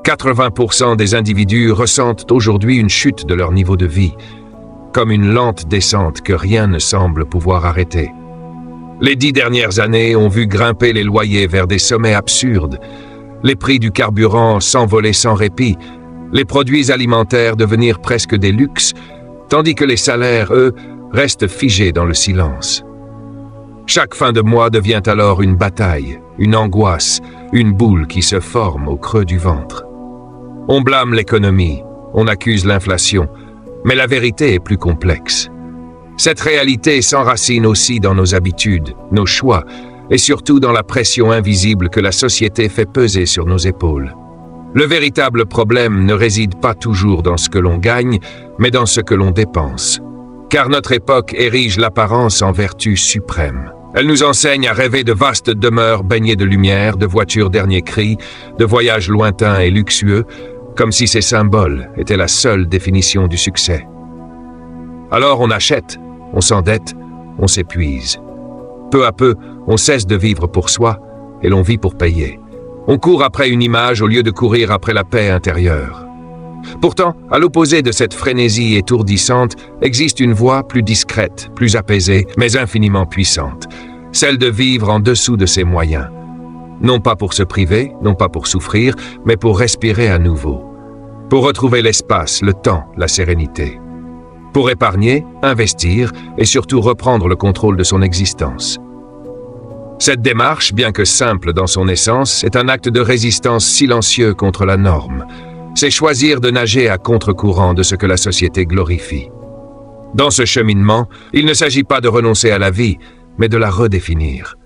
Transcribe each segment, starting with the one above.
80% des individus ressentent aujourd'hui une chute de leur niveau de vie, comme une lente descente que rien ne semble pouvoir arrêter. Les 10 dernières années ont vu grimper les loyers vers des sommets absurdes, les prix du carburant s'envoler sans répit, les produits alimentaires devenir presque des luxes, tandis que les salaires, eux, restent figés dans le silence. Chaque fin de mois devient alors une bataille, une angoisse, une boule qui se forme au creux du ventre. On blâme l'économie, on accuse l'inflation, mais la vérité est plus complexe. Cette réalité s'enracine aussi dans nos habitudes, nos choix, et surtout dans la pression invisible que la société fait peser sur nos épaules. Le véritable problème ne réside pas toujours dans ce que l'on gagne, mais dans ce que l'on dépense. Car notre époque érige l'apparence en vertu suprême. Elle nous enseigne à rêver de vastes demeures baignées de lumière, de voitures dernier cri, de voyages lointains et luxueux, comme si ces symboles étaient la seule définition du succès. Alors on achète, on s'endette, on s'épuise. Peu à peu, on cesse de vivre pour soi et l'on vit pour payer. On court après une image au lieu de courir après la paix intérieure. Pourtant, à l'opposé de cette frénésie étourdissante, existe une voie plus discrète, plus apaisée, mais infiniment puissante, celle de vivre en dessous de ses moyens. Non pas pour se priver, non pas pour souffrir, mais pour respirer à nouveau. Pour retrouver l'espace, le temps, la sérénité. Pour épargner, investir et surtout reprendre le contrôle de son existence. Cette démarche, bien que simple dans son essence, est un acte de résistance silencieux contre la norme. C'est choisir de nager à contre-courant de ce que la société glorifie. Dans ce cheminement, il ne s'agit pas de renoncer à la vie, mais de la redéfinir.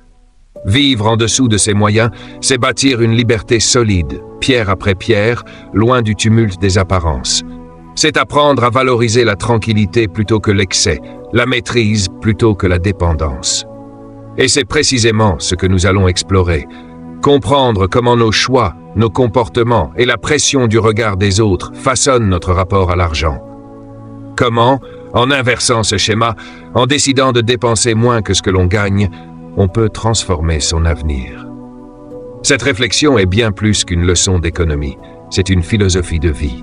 Vivre en dessous de ses moyens, c'est bâtir une liberté solide, pierre après pierre, loin du tumulte des apparences. C'est apprendre à valoriser la tranquillité plutôt que l'excès, la maîtrise plutôt que la dépendance. Et c'est précisément ce que nous allons explorer. Comprendre comment nos choix, nos comportements et la pression du regard des autres façonnent notre rapport à l'argent. Comment, en inversant ce schéma, en décidant de dépenser moins que ce que l'on gagne, on peut transformer son avenir. Cette réflexion est bien plus qu'une leçon d'économie, c'est une philosophie de vie.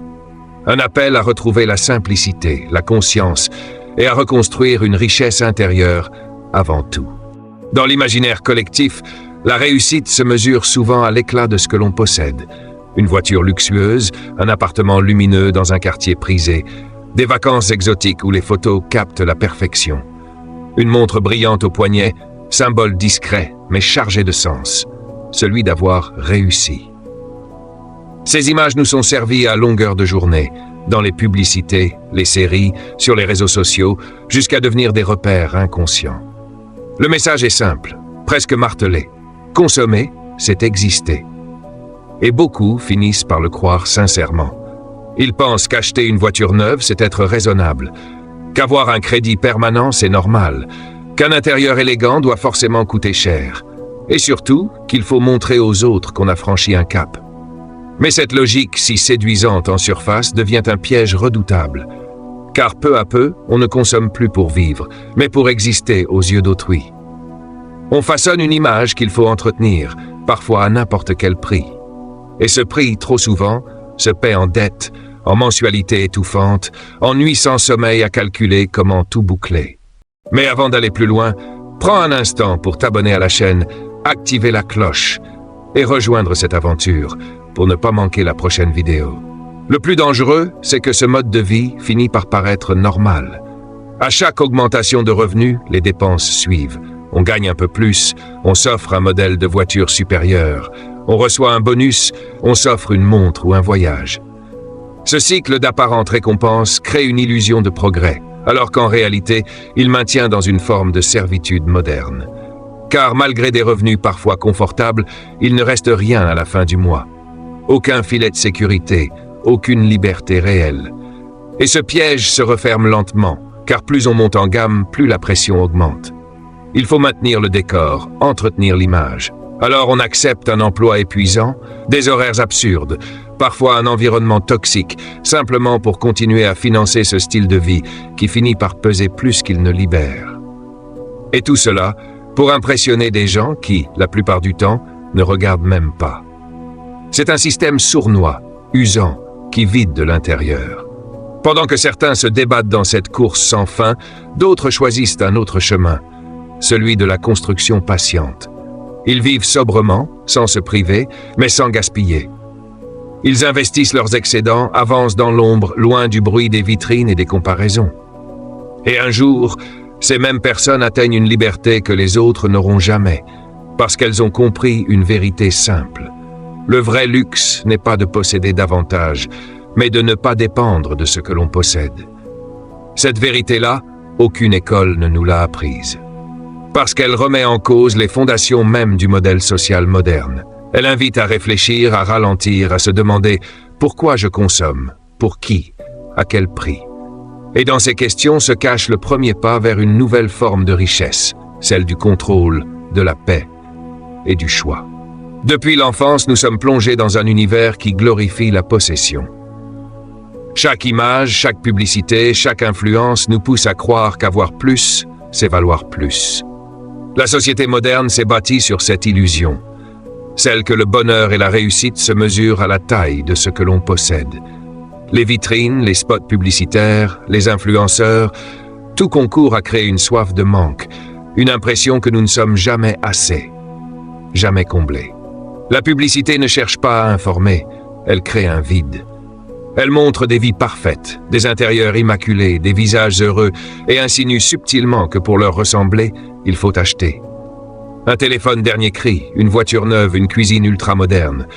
Un appel à retrouver la simplicité, la conscience et à reconstruire une richesse intérieure avant tout. Dans l'imaginaire collectif, la réussite se mesure souvent à l'éclat de ce que l'on possède. Une voiture luxueuse, un appartement lumineux dans un quartier prisé, des vacances exotiques où les photos captent la perfection. Une montre brillante au poignet, symbole discret mais chargé de sens, celui d'avoir réussi. Ces images nous sont servies à longueur de journée, dans les publicités, les séries, sur les réseaux sociaux, jusqu'à devenir des repères inconscients. Le message est simple, presque martelé. Consommer, c'est exister. Et beaucoup finissent par le croire sincèrement. Ils pensent qu'acheter une voiture neuve, c'est être raisonnable, qu'avoir un crédit permanent, c'est normal, qu'un intérieur élégant doit forcément coûter cher, et surtout qu'il faut montrer aux autres qu'on a franchi un cap. Mais cette logique si séduisante en surface devient un piège redoutable, car peu à peu, on ne consomme plus pour vivre, mais pour exister aux yeux d'autrui. On façonne une image qu'il faut entretenir, parfois à n'importe quel prix. Et ce prix, trop souvent, se paie en dette, en mensualité étouffante, en nuits sans sommeil à calculer comment tout boucler. Mais avant d'aller plus loin, prends un instant pour t'abonner à la chaîne, activer la cloche et rejoindre cette aventure pour ne pas manquer la prochaine vidéo. Le plus dangereux, c'est que ce mode de vie finit par paraître normal. À chaque augmentation de revenus, les dépenses suivent. On gagne un peu plus, on s'offre un modèle de voiture supérieur, on reçoit un bonus, on s'offre une montre ou un voyage. Ce cycle d'apparentes récompenses crée une illusion de progrès, alors qu'en réalité, il maintient dans une forme de servitude moderne. Car malgré des revenus parfois confortables, il ne reste rien à la fin du mois. Aucun filet de sécurité, aucune liberté réelle. Et ce piège se referme lentement, car plus on monte en gamme, plus la pression augmente. Il faut maintenir le décor, entretenir l'image. Alors on accepte un emploi épuisant, des horaires absurdes, parfois un environnement toxique, simplement pour continuer à financer ce style de vie qui finit par peser plus qu'il ne libère. Et tout cela pour impressionner des gens qui, la plupart du temps, ne regardent même pas. C'est un système sournois, usant, qui vide de l'intérieur. Pendant que certains se débattent dans cette course sans fin, d'autres choisissent un autre chemin, celui de la construction patiente. Ils vivent sobrement, sans se priver, mais sans gaspiller. Ils investissent leurs excédents, avancent dans l'ombre, loin du bruit des vitrines et des comparaisons. Et un jour, ces mêmes personnes atteignent une liberté que les autres n'auront jamais, parce qu'elles ont compris une vérité simple. Le vrai luxe n'est pas de posséder davantage, mais de ne pas dépendre de ce que l'on possède. Cette vérité-là, aucune école ne nous l'a apprise. Parce qu'elle remet en cause les fondations mêmes du modèle social moderne. Elle invite à réfléchir, à ralentir, à se demander « Pourquoi je consomme ? Pour qui ? À quel prix ?» Et dans ces questions se cache le premier pas vers une nouvelle forme de richesse, celle du contrôle, de la paix et du choix. Depuis l'enfance, nous sommes plongés dans un univers qui glorifie la possession. Chaque image, chaque publicité, chaque influence nous pousse à croire qu'avoir plus, c'est valoir plus. La société moderne s'est bâtie sur cette illusion, celle que le bonheur et la réussite se mesurent à la taille de ce que l'on possède. Les vitrines, les spots publicitaires, les influenceurs, tout concourt à créer une soif de manque, une impression que nous ne sommes jamais assez, jamais comblés. La publicité ne cherche pas à informer, elle crée un vide. Elle montre des vies parfaites, des intérieurs immaculés, des visages heureux et insinue subtilement que pour leur ressembler, il faut acheter. Un téléphone dernier cri, une voiture neuve, une cuisine ultramoderne.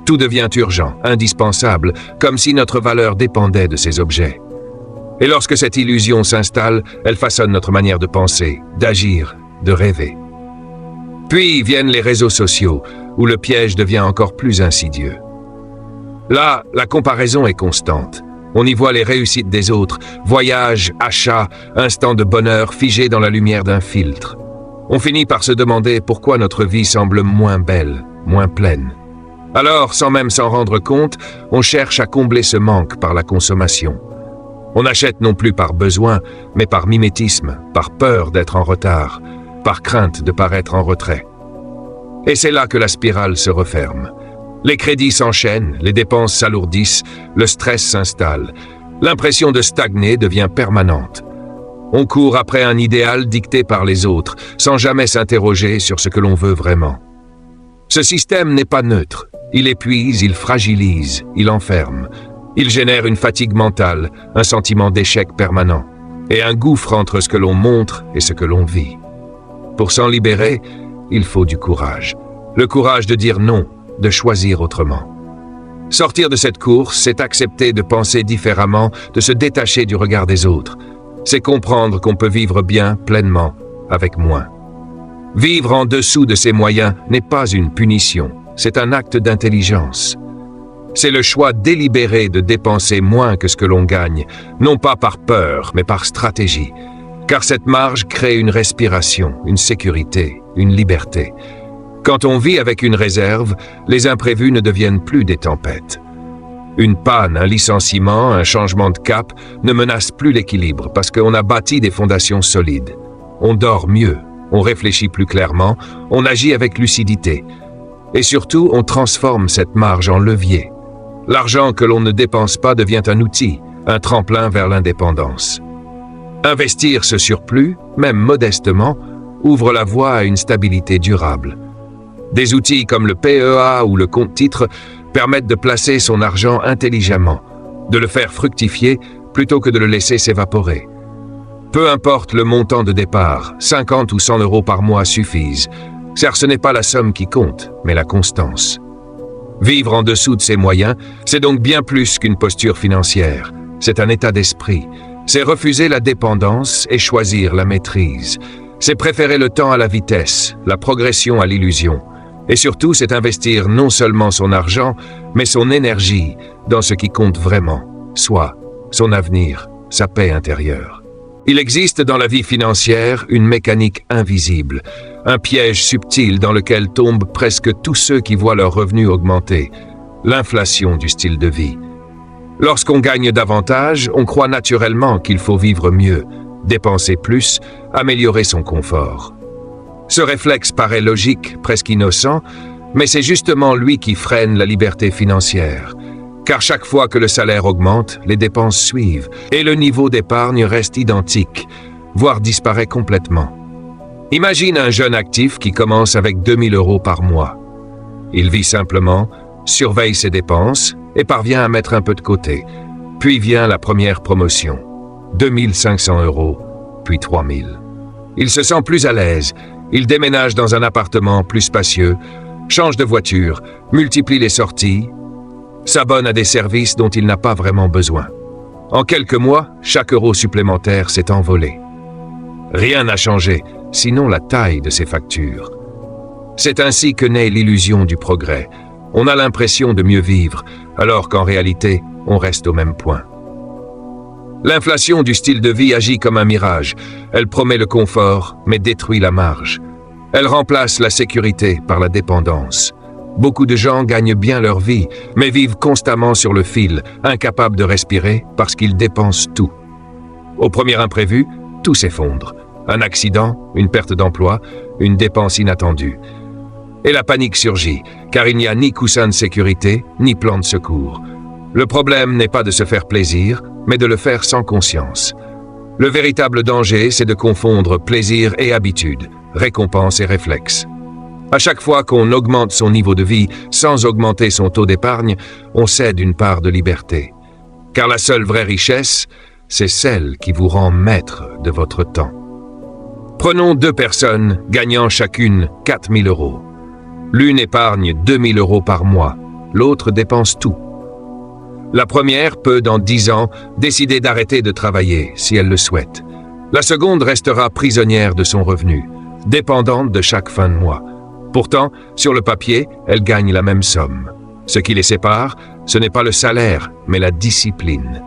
Tout devient urgent, indispensable, comme si notre valeur dépendait de ces objets. Et lorsque cette illusion s'installe, elle façonne notre manière de penser, d'agir, de rêver. Puis viennent les réseaux sociaux, où le piège devient encore plus insidieux. Là, la comparaison est constante. On y voit les réussites des autres, voyages, achats, instants de bonheur figés dans la lumière d'un filtre. On finit par se demander pourquoi notre vie semble moins belle, moins pleine. Alors, sans même s'en rendre compte, on cherche à combler ce manque par la consommation. On achète non plus par besoin, mais par mimétisme, par peur d'être en retard, par crainte de paraître en retrait. Et c'est là que la spirale se referme. Les crédits s'enchaînent, les dépenses s'alourdissent, le stress s'installe. L'impression de stagner devient permanente. On court après un idéal dicté par les autres, sans jamais s'interroger sur ce que l'on veut vraiment. Ce système n'est pas neutre. Il épuise, il fragilise, il enferme. Il génère une fatigue mentale, un sentiment d'échec permanent, et un gouffre entre ce que l'on montre et ce que l'on vit. Pour s'en libérer, il faut du courage. Le courage de dire non, de choisir autrement. Sortir de cette course, c'est accepter de penser différemment, de se détacher du regard des autres. C'est comprendre qu'on peut vivre bien, pleinement, avec moins. Vivre en dessous de ses moyens n'est pas une punition, c'est un acte d'intelligence. C'est le choix délibéré de dépenser moins que ce que l'on gagne, non pas par peur, mais par stratégie. Car cette marge crée une respiration, une sécurité, une liberté. Quand on vit avec une réserve, les imprévus ne deviennent plus des tempêtes. Une panne, un licenciement, un changement de cap ne menacent plus l'équilibre parce qu'on a bâti des fondations solides. On dort mieux, on réfléchit plus clairement, on agit avec lucidité. Et surtout, on transforme cette marge en levier. L'argent que l'on ne dépense pas devient un outil, un tremplin vers l'indépendance. Investir ce surplus, même modestement, ouvre la voie à une stabilité durable. Des outils comme le PEA ou le compte-titres permettent de placer son argent intelligemment, de le faire fructifier plutôt que de le laisser s'évaporer. Peu importe le montant de départ, 50 ou 100 € par mois suffisent, car ce n'est pas la somme qui compte, mais la constance. Vivre en dessous de ses moyens, c'est donc bien plus qu'une posture financière, c'est un état d'esprit. C'est refuser la dépendance et choisir la maîtrise. C'est préférer le temps à la vitesse, la progression à l'illusion. Et surtout, c'est investir non seulement son argent, mais son énergie dans ce qui compte vraiment, soit son avenir, sa paix intérieure. Il existe dans la vie financière une mécanique invisible, un piège subtil dans lequel tombent presque tous ceux qui voient leurs revenus augmenter, l'inflation du style de vie. Lorsqu'on gagne davantage, on croit naturellement qu'il faut vivre mieux, dépenser plus, améliorer son confort. Ce réflexe paraît logique, presque innocent, mais c'est justement lui qui freine la liberté financière. Car chaque fois que le salaire augmente, les dépenses suivent et le niveau d'épargne reste identique, voire disparaît complètement. Imagine un jeune actif qui commence avec 2000 € par mois. Il vit simplement, surveille ses dépenses et parvient à mettre un peu de côté. Puis vient la première promotion, 2500 €, puis 3000. Il se sent plus à l'aise, il déménage dans un appartement plus spacieux, change de voiture, multiplie les sorties, s'abonne à des services dont il n'a pas vraiment besoin. En quelques mois, chaque euro supplémentaire s'est envolé. Rien n'a changé, sinon la taille de ses factures. C'est ainsi que naît l'illusion du progrès. On a l'impression de mieux vivre, alors qu'en réalité, on reste au même point. L'inflation du style de vie agit comme un mirage. Elle promet le confort, mais détruit la marge. Elle remplace la sécurité par la dépendance. Beaucoup de gens gagnent bien leur vie, mais vivent constamment sur le fil, incapables de respirer parce qu'ils dépensent tout. Au premier imprévu, tout s'effondre. Un accident, une perte d'emploi, une dépense inattendue. Et la panique surgit, car il n'y a ni coussin de sécurité, ni plan de secours. Le problème n'est pas de se faire plaisir, mais de le faire sans conscience. Le véritable danger, c'est de confondre plaisir et habitude, récompense et réflexe. À chaque fois qu'on augmente son niveau de vie sans augmenter son taux d'épargne, on cède une part de liberté. Car la seule vraie richesse, c'est celle qui vous rend maître de votre temps. Prenons 2 personnes gagnant chacune 4000 €. L'une épargne 2000 € par mois, l'autre dépense tout. La première peut, dans 10 ans, décider d'arrêter de travailler, si elle le souhaite. La seconde restera prisonnière de son revenu, dépendante de chaque fin de mois. Pourtant, sur le papier, elles gagnent la même somme. Ce qui les sépare, ce n'est pas le salaire, mais la discipline.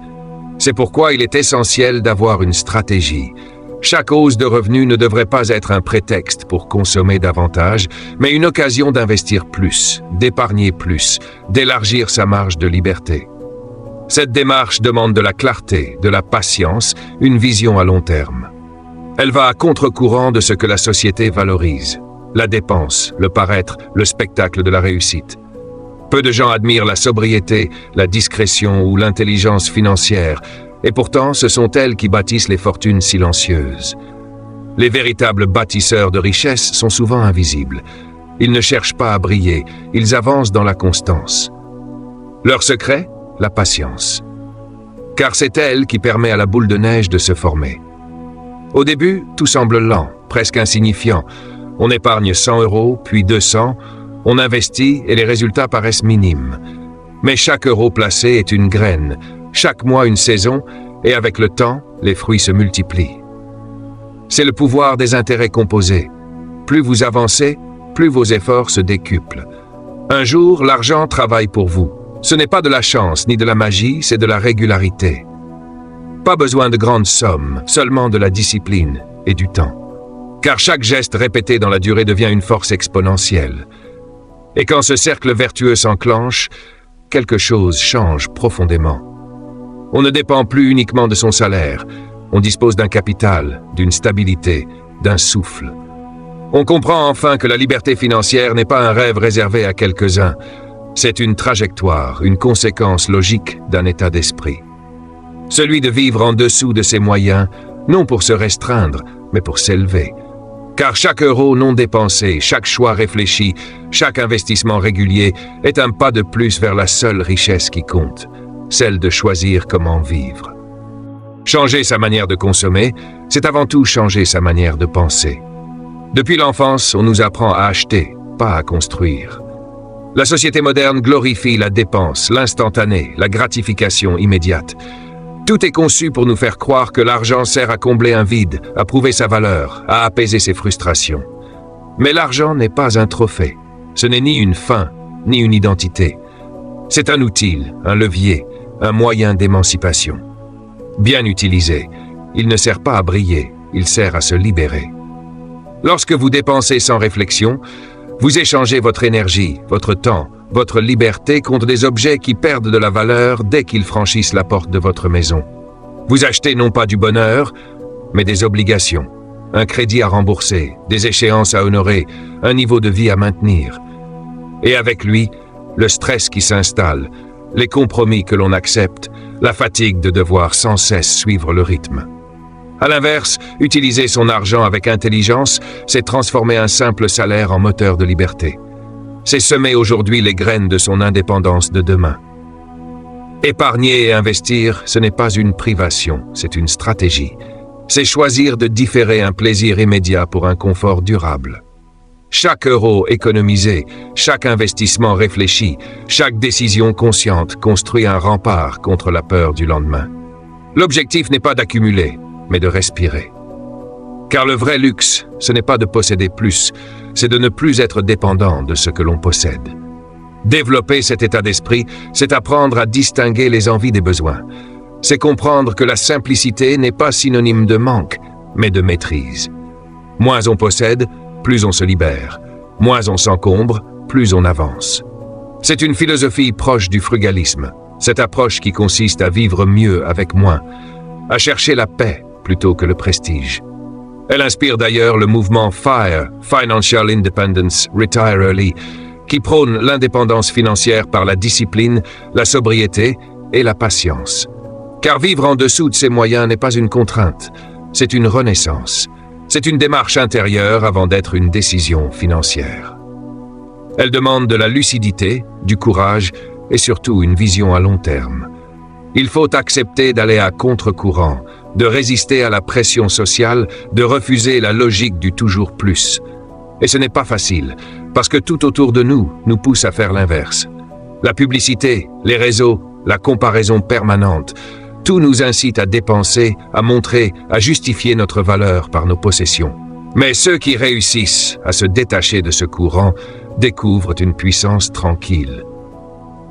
C'est pourquoi il est essentiel d'avoir une stratégie. Chaque hausse de revenus ne devrait pas être un prétexte pour consommer davantage, mais une occasion d'investir plus, d'épargner plus, d'élargir sa marge de liberté. Cette démarche demande de la clarté, de la patience, une vision à long terme. Elle va à contre-courant de ce que la société valorise. La dépense, le paraître, le spectacle de la réussite. Peu de gens admirent la sobriété, la discrétion ou l'intelligence financière, et pourtant ce sont elles qui bâtissent les fortunes silencieuses. Les véritables bâtisseurs de richesse sont souvent invisibles. Ils ne cherchent pas à briller, ils avancent dans la constance. Leur secret ? La patience. Car c'est elle qui permet à la boule de neige de se former. Au début, tout semble lent, presque insignifiant. On épargne 100 €, puis 200, on investit et les résultats paraissent minimes. Mais chaque euro placé est une graine, chaque mois une saison, et avec le temps, les fruits se multiplient. C'est le pouvoir des intérêts composés. Plus vous avancez, plus vos efforts se décuplent. Un jour, l'argent travaille pour vous. Ce n'est pas de la chance ni de la magie, c'est de la régularité. Pas besoin de grandes sommes, seulement de la discipline et du temps. Car chaque geste répété dans la durée devient une force exponentielle. Et quand ce cercle vertueux s'enclenche, quelque chose change profondément. On ne dépend plus uniquement de son salaire, on dispose d'un capital, d'une stabilité, d'un souffle. On comprend enfin que la liberté financière n'est pas un rêve réservé à quelques-uns, c'est une trajectoire, une conséquence logique d'un état d'esprit. Celui de vivre en dessous de ses moyens, non pour se restreindre, mais pour s'élever. Car chaque euro non dépensé, chaque choix réfléchi, chaque investissement régulier est un pas de plus vers la seule richesse qui compte, celle de choisir comment vivre. Changer sa manière de consommer, c'est avant tout changer sa manière de penser. Depuis l'enfance, on nous apprend à acheter, pas à construire. La société moderne glorifie la dépense, l'instantané, la gratification immédiate. Tout est conçu pour nous faire croire que l'argent sert à combler un vide, à prouver sa valeur, à apaiser ses frustrations. Mais l'argent n'est pas un trophée. Ce n'est ni une fin, ni une identité. C'est un outil, un levier, un moyen d'émancipation. Bien utilisé, il ne sert pas à briller, il sert à se libérer. Lorsque vous dépensez sans réflexion, vous échangez votre énergie, votre temps, votre liberté contre des objets qui perdent de la valeur dès qu'ils franchissent la porte de votre maison. Vous achetez non pas du bonheur, mais des obligations, un crédit à rembourser, des échéances à honorer, un niveau de vie à maintenir. Et avec lui, le stress qui s'installe, les compromis que l'on accepte, la fatigue de devoir sans cesse suivre le rythme. À l'inverse, utiliser son argent avec intelligence, c'est transformer un simple salaire en moteur de liberté. C'est semer aujourd'hui les graines de son indépendance de demain. Épargner et investir, ce n'est pas une privation, c'est une stratégie. C'est choisir de différer un plaisir immédiat pour un confort durable. Chaque euro économisé, chaque investissement réfléchi, chaque décision consciente construit un rempart contre la peur du lendemain. L'objectif n'est pas d'accumuler, mais de respirer. Car le vrai luxe, ce n'est pas de posséder plus, c'est de ne plus être dépendant de ce que l'on possède. Développer cet état d'esprit, c'est apprendre à distinguer les envies des besoins. C'est comprendre que la simplicité n'est pas synonyme de manque, mais de maîtrise. Moins on possède, plus on se libère. Moins on s'encombre, plus on avance. C'est une philosophie proche du frugalisme, cette approche qui consiste à vivre mieux avec moins, à chercher la paix plutôt que le prestige. Elle inspire d'ailleurs le mouvement FIRE, Financial Independence, Retire Early, qui prône l'indépendance financière par la discipline, la sobriété et la patience. Car vivre en dessous de ses moyens n'est pas une contrainte, c'est une renaissance. C'est une démarche intérieure avant d'être une décision financière. Elle demande de la lucidité, du courage et surtout une vision à long terme. Il faut accepter d'aller à contre-courant, de résister à la pression sociale, de refuser la logique du toujours plus. Et ce n'est pas facile, parce que tout autour de nous pousse à faire l'inverse. La publicité, les réseaux, la comparaison permanente, tout nous incite à dépenser, à montrer, à justifier notre valeur par nos possessions. Mais ceux qui réussissent à se détacher de ce courant découvrent une puissance tranquille.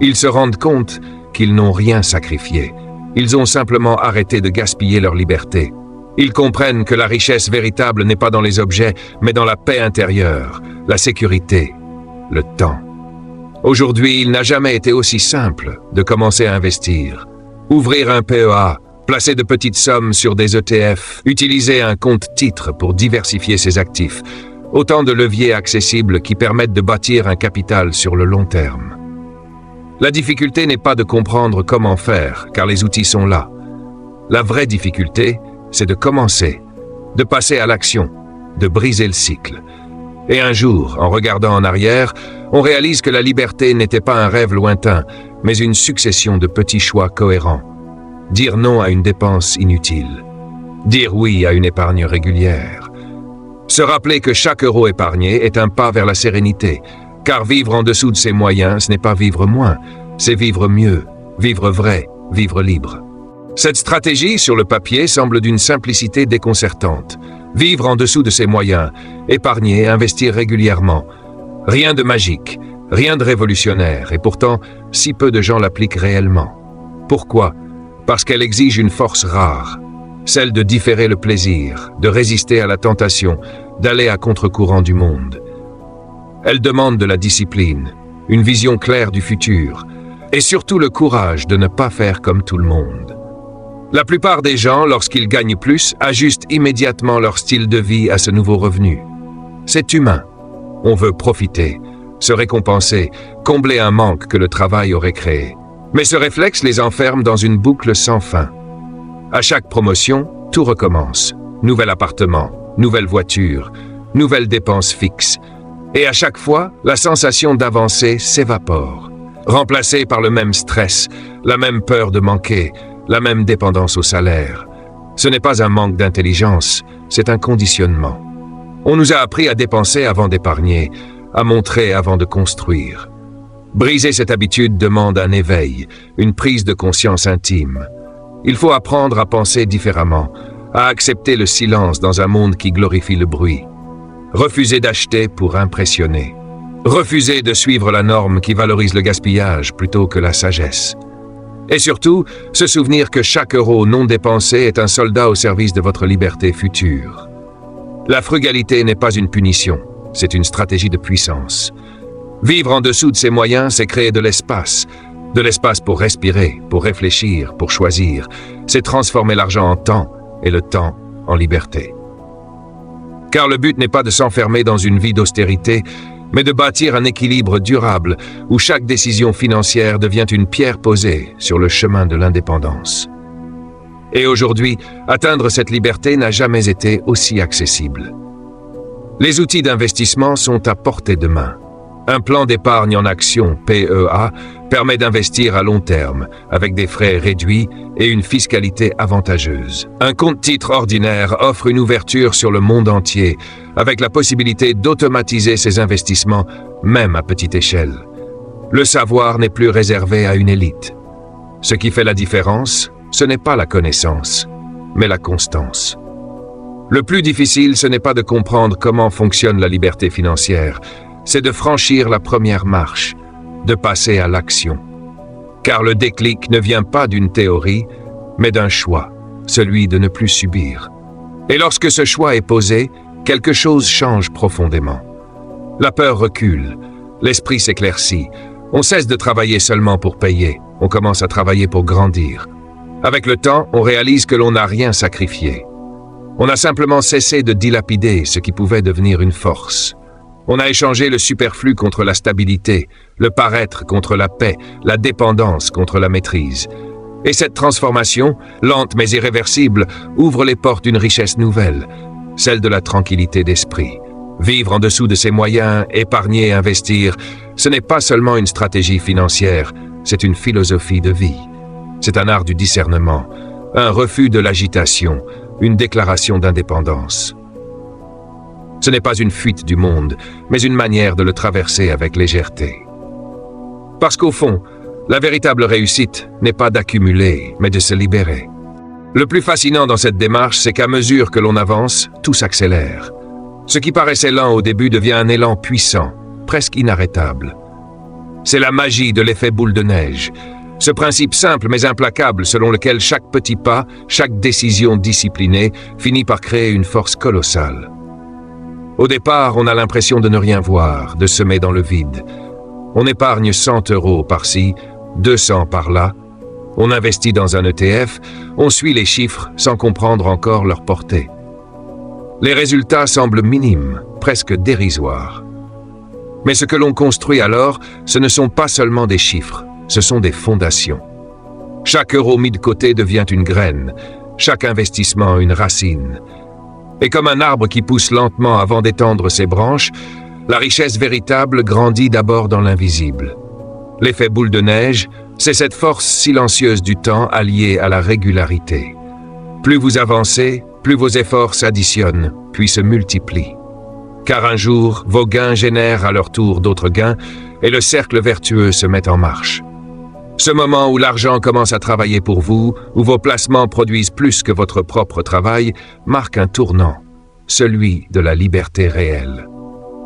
Ils se rendent compte qu'ils n'ont rien sacrifié. Ils ont simplement arrêté de gaspiller leur liberté. Ils comprennent que la richesse véritable n'est pas dans les objets, mais dans la paix intérieure, la sécurité, le temps. Aujourd'hui, il n'a jamais été aussi simple de commencer à investir. Ouvrir un PEA, placer de petites sommes sur des ETF, utiliser un compte-titre pour diversifier ses actifs. Autant de leviers accessibles qui permettent de bâtir un capital sur le long terme. La difficulté n'est pas de comprendre comment faire, car les outils sont là. La vraie difficulté, c'est de commencer, de passer à l'action, de briser le cycle. Et un jour, en regardant en arrière, on réalise que la liberté n'était pas un rêve lointain, mais une succession de petits choix cohérents. Dire non à une dépense inutile. Dire oui à une épargne régulière. Se rappeler que chaque euro épargné est un pas vers la sérénité, car vivre en dessous de ses moyens, ce n'est pas vivre moins, c'est vivre mieux, vivre vrai, vivre libre. Cette stratégie, sur le papier, semble d'une simplicité déconcertante. Vivre en dessous de ses moyens, épargner, investir régulièrement. Rien de magique, rien de révolutionnaire, et pourtant, si peu de gens l'appliquent réellement. Pourquoi? Parce qu'elle exige une force rare, celle de différer le plaisir, de résister à la tentation, d'aller à contre-courant du monde. Elle demande de la discipline, une vision claire du futur, et surtout le courage de ne pas faire comme tout le monde. La plupart des gens, lorsqu'ils gagnent plus, ajustent immédiatement leur style de vie à ce nouveau revenu. C'est humain. On veut profiter, se récompenser, combler un manque que le travail aurait créé. Mais ce réflexe les enferme dans une boucle sans fin. À chaque promotion, tout recommence. Nouvel appartement, nouvelle voiture, nouvelles dépenses fixes. Et à chaque fois, la sensation d'avancer s'évapore, remplacée par le même stress, la même peur de manquer, la même dépendance au salaire. Ce n'est pas un manque d'intelligence, c'est un conditionnement. On nous a appris à dépenser avant d'épargner, à montrer avant de construire. Briser cette habitude demande un éveil, une prise de conscience intime. Il faut apprendre à penser différemment, à accepter le silence dans un monde qui glorifie le bruit. Refuser d'acheter pour impressionner. Refuser de suivre la norme qui valorise le gaspillage plutôt que la sagesse. Et surtout, se souvenir que chaque euro non dépensé est un soldat au service de votre liberté future. La frugalité n'est pas une punition, c'est une stratégie de puissance. Vivre en dessous de ses moyens, c'est créer de l'espace pour respirer, pour réfléchir, pour choisir. C'est transformer l'argent en temps et le temps en liberté. Car le but n'est pas de s'enfermer dans une vie d'austérité, mais de bâtir un équilibre durable où chaque décision financière devient une pierre posée sur le chemin de l'indépendance. Et aujourd'hui, atteindre cette liberté n'a jamais été aussi accessible. Les outils d'investissement sont à portée de main. Un plan d'épargne en actions, PEA, permet d'investir à long terme, avec des frais réduits et une fiscalité avantageuse. Un compte-titre ordinaire offre une ouverture sur le monde entier, avec la possibilité d'automatiser ses investissements, même à petite échelle. Le savoir n'est plus réservé à une élite. Ce qui fait la différence, ce n'est pas la connaissance, mais la constance. Le plus difficile, ce n'est pas de comprendre comment fonctionne la liberté financière, c'est de franchir la première marche, de passer à l'action. Car le déclic ne vient pas d'une théorie, mais d'un choix, celui de ne plus subir. Et lorsque ce choix est posé, quelque chose change profondément. La peur recule, l'esprit s'éclaircit, on cesse de travailler seulement pour payer, on commence à travailler pour grandir. Avec le temps, on réalise que l'on n'a rien sacrifié. On a simplement cessé de dilapider ce qui pouvait devenir une force. On a échangé le superflu contre la stabilité, le paraître contre la paix, la dépendance contre la maîtrise. Et cette transformation, lente mais irréversible, ouvre les portes d'une richesse nouvelle, celle de la tranquillité d'esprit. Vivre en dessous de ses moyens, épargner et investir, ce n'est pas seulement une stratégie financière, c'est une philosophie de vie. C'est un art du discernement, un refus de l'agitation, une déclaration d'indépendance. Ce n'est pas une fuite du monde, mais une manière de le traverser avec légèreté. Parce qu'au fond, la véritable réussite n'est pas d'accumuler, mais de se libérer. Le plus fascinant dans cette démarche, c'est qu'à mesure que l'on avance, tout s'accélère. Ce qui paraissait lent au début devient un élan puissant, presque inarrêtable. C'est la magie de l'effet boule de neige. Ce principe simple mais implacable selon lequel chaque petit pas, chaque décision disciplinée finit par créer une force colossale. Au départ, on a l'impression de ne rien voir, de semer dans le vide. On épargne 100 € par-ci, 200 par-là. On investit dans un ETF, on suit les chiffres sans comprendre encore leur portée. Les résultats semblent minimes, presque dérisoires. Mais ce que l'on construit alors, ce ne sont pas seulement des chiffres, ce sont des fondations. Chaque euro mis de côté devient une graine, chaque investissement une racine. Et comme un arbre qui pousse lentement avant d'étendre ses branches, la richesse véritable grandit d'abord dans l'invisible. L'effet boule de neige, c'est cette force silencieuse du temps alliée à la régularité. Plus vous avancez, plus vos efforts s'additionnent, puis se multiplient. Car un jour, vos gains génèrent à leur tour d'autres gains, et le cercle vertueux se met en marche. Ce moment où l'argent commence à travailler pour vous, où vos placements produisent plus que votre propre travail, marque un tournant, celui de la liberté réelle.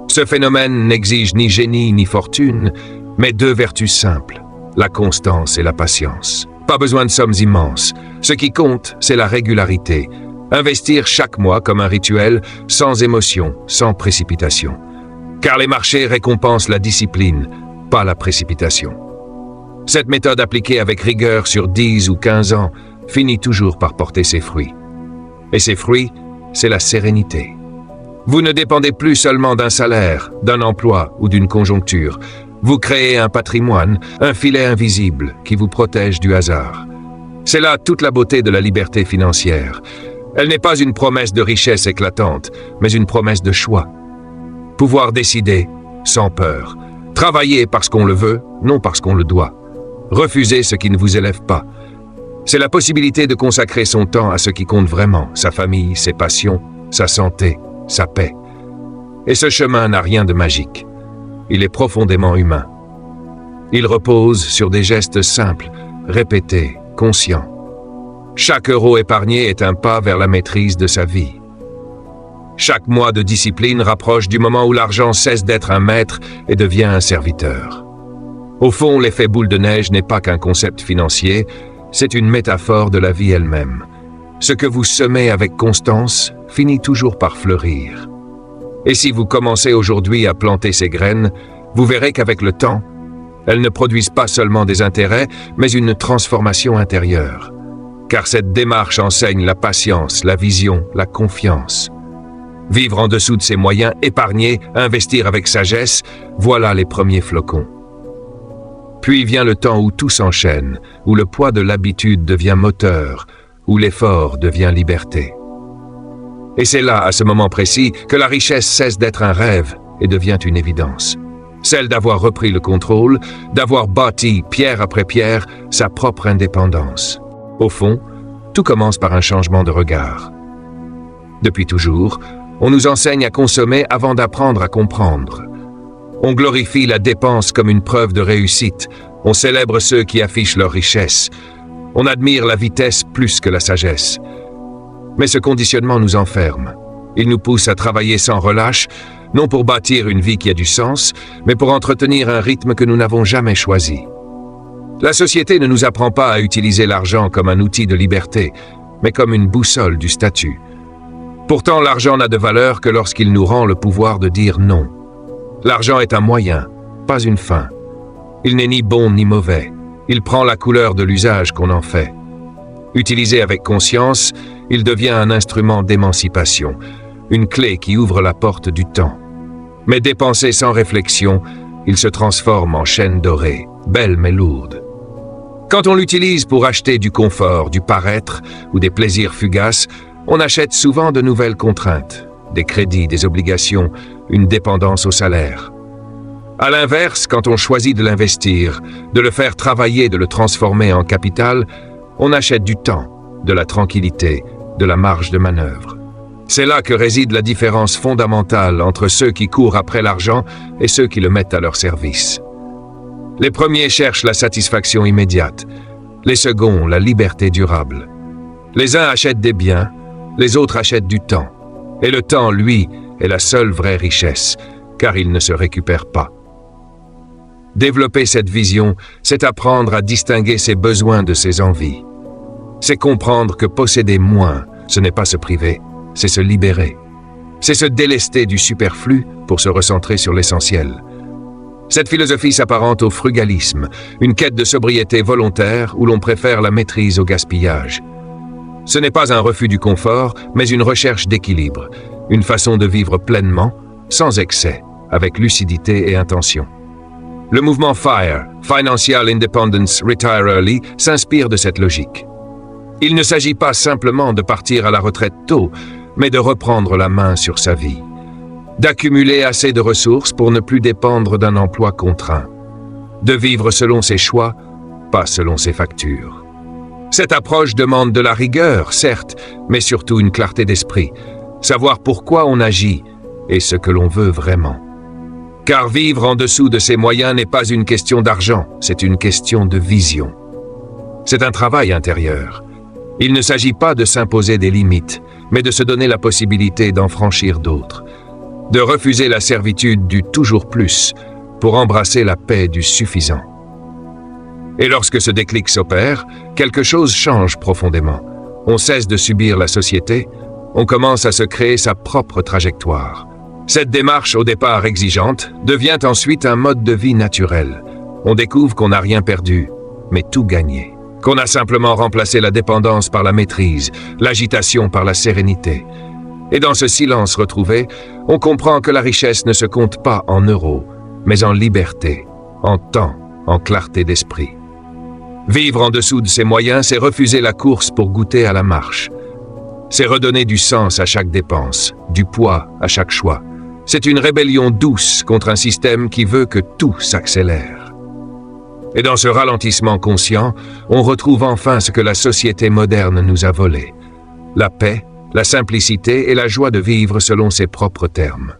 Ce phénomène n'exige ni génie ni fortune, mais deux vertus simples, la constance et la patience. Pas besoin de sommes immenses. Ce qui compte, c'est la régularité. Investir chaque mois comme un rituel, sans émotion, sans précipitation. Car les marchés récompensent la discipline, pas la précipitation. Cette méthode appliquée avec rigueur sur 10 ou 15 ans finit toujours par porter ses fruits. Et ces fruits, c'est la sérénité. Vous ne dépendez plus seulement d'un salaire, d'un emploi ou d'une conjoncture. Vous créez un patrimoine, un filet invisible qui vous protège du hasard. C'est là toute la beauté de la liberté financière. Elle n'est pas une promesse de richesse éclatante, mais une promesse de choix. Pouvoir décider, sans peur. Travailler parce qu'on le veut, non parce qu'on le doit. Refuser ce qui ne vous élève pas. C'est la possibilité de consacrer son temps à ce qui compte vraiment, sa famille, ses passions, sa santé, sa paix. Et ce chemin n'a rien de magique. Il est profondément humain. Il repose sur des gestes simples, répétés, conscients. Chaque euro épargné est un pas vers la maîtrise de sa vie. Chaque mois de discipline rapproche du moment où l'argent cesse d'être un maître et devient un serviteur. Au fond, l'effet boule de neige n'est pas qu'un concept financier, c'est une métaphore de la vie elle-même. Ce que vous semez avec constance finit toujours par fleurir. Et si vous commencez aujourd'hui à planter ces graines, vous verrez qu'avec le temps, elles ne produisent pas seulement des intérêts, mais une transformation intérieure. Car cette démarche enseigne la patience, la vision, la confiance. Vivre en dessous de ses moyens, épargner, investir avec sagesse, voilà les premiers flocons. Puis vient le temps où tout s'enchaîne, où le poids de l'habitude devient moteur, où l'effort devient liberté. Et c'est là, à ce moment précis, que la richesse cesse d'être un rêve et devient une évidence. Celle d'avoir repris le contrôle, d'avoir bâti, pierre après pierre, sa propre indépendance. Au fond, tout commence par un changement de regard. Depuis toujours, on nous enseigne à consommer avant d'apprendre à comprendre. On glorifie la dépense comme une preuve de réussite. On célèbre ceux qui affichent leur richesse. On admire la vitesse plus que la sagesse. Mais ce conditionnement nous enferme. Il nous pousse à travailler sans relâche, non pour bâtir une vie qui a du sens, mais pour entretenir un rythme que nous n'avons jamais choisi. La société ne nous apprend pas à utiliser l'argent comme un outil de liberté, mais comme une boussole du statut. Pourtant, l'argent n'a de valeur que lorsqu'il nous rend le pouvoir de dire non. L'argent est un moyen, pas une fin. Il n'est ni bon ni mauvais. Il prend la couleur de l'usage qu'on en fait. Utilisé avec conscience, il devient un instrument d'émancipation, une clé qui ouvre la porte du temps. Mais dépensé sans réflexion, il se transforme en chaîne dorée, belle mais lourde. Quand on l'utilise pour acheter du confort, du paraître ou des plaisirs fugaces, on achète souvent de nouvelles contraintes, des crédits, des obligations, une dépendance au salaire. À l'inverse, quand on choisit de l'investir, de le faire travailler, de le transformer en capital, on achète du temps, de la tranquillité, de la marge de manœuvre. C'est là que réside la différence fondamentale entre ceux qui courent après l'argent et ceux qui le mettent à leur service. Les premiers cherchent la satisfaction immédiate, les seconds la liberté durable. Les uns achètent des biens, les autres achètent du temps. Et le temps, lui, est la seule vraie richesse, car il ne se récupère pas. Développer cette vision, c'est apprendre à distinguer ses besoins de ses envies. C'est comprendre que posséder moins, ce n'est pas se priver, c'est se libérer. C'est se délester du superflu pour se recentrer sur l'essentiel. Cette philosophie s'apparente au frugalisme, une quête de sobriété volontaire où l'on préfère la maîtrise au gaspillage. Ce n'est pas un refus du confort, mais une recherche d'équilibre, une façon de vivre pleinement, sans excès, avec lucidité et intention. Le mouvement FIRE, Financial Independence Retire Early, s'inspire de cette logique. Il ne s'agit pas simplement de partir à la retraite tôt, mais de reprendre la main sur sa vie. D'accumuler assez de ressources pour ne plus dépendre d'un emploi contraint. De vivre selon ses choix, pas selon ses factures. Cette approche demande de la rigueur, certes, mais surtout une clarté d'esprit. Savoir pourquoi on agit et ce que l'on veut vraiment. Car vivre en dessous de ses moyens n'est pas une question d'argent, c'est une question de vision. C'est un travail intérieur. Il ne s'agit pas de s'imposer des limites, mais de se donner la possibilité d'en franchir d'autres. De refuser la servitude du toujours plus pour embrasser la paix du suffisant. Et lorsque ce déclic s'opère, quelque chose change profondément. On cesse de subir la société, on commence à se créer sa propre trajectoire. Cette démarche, au départ exigeante, devient ensuite un mode de vie naturel. On découvre qu'on n'a rien perdu, mais tout gagné. Qu'on a simplement remplacé la dépendance par la maîtrise, l'agitation par la sérénité. Et dans ce silence retrouvé, on comprend que la richesse ne se compte pas en euros, mais en liberté, en temps, en clarté d'esprit. Vivre en dessous de ses moyens, c'est refuser la course pour goûter à la marche. C'est redonner du sens à chaque dépense, du poids à chaque choix. C'est une rébellion douce contre un système qui veut que tout s'accélère. Et dans ce ralentissement conscient, on retrouve enfin ce que la société moderne nous a volé. La paix, la simplicité et la joie de vivre selon ses propres termes.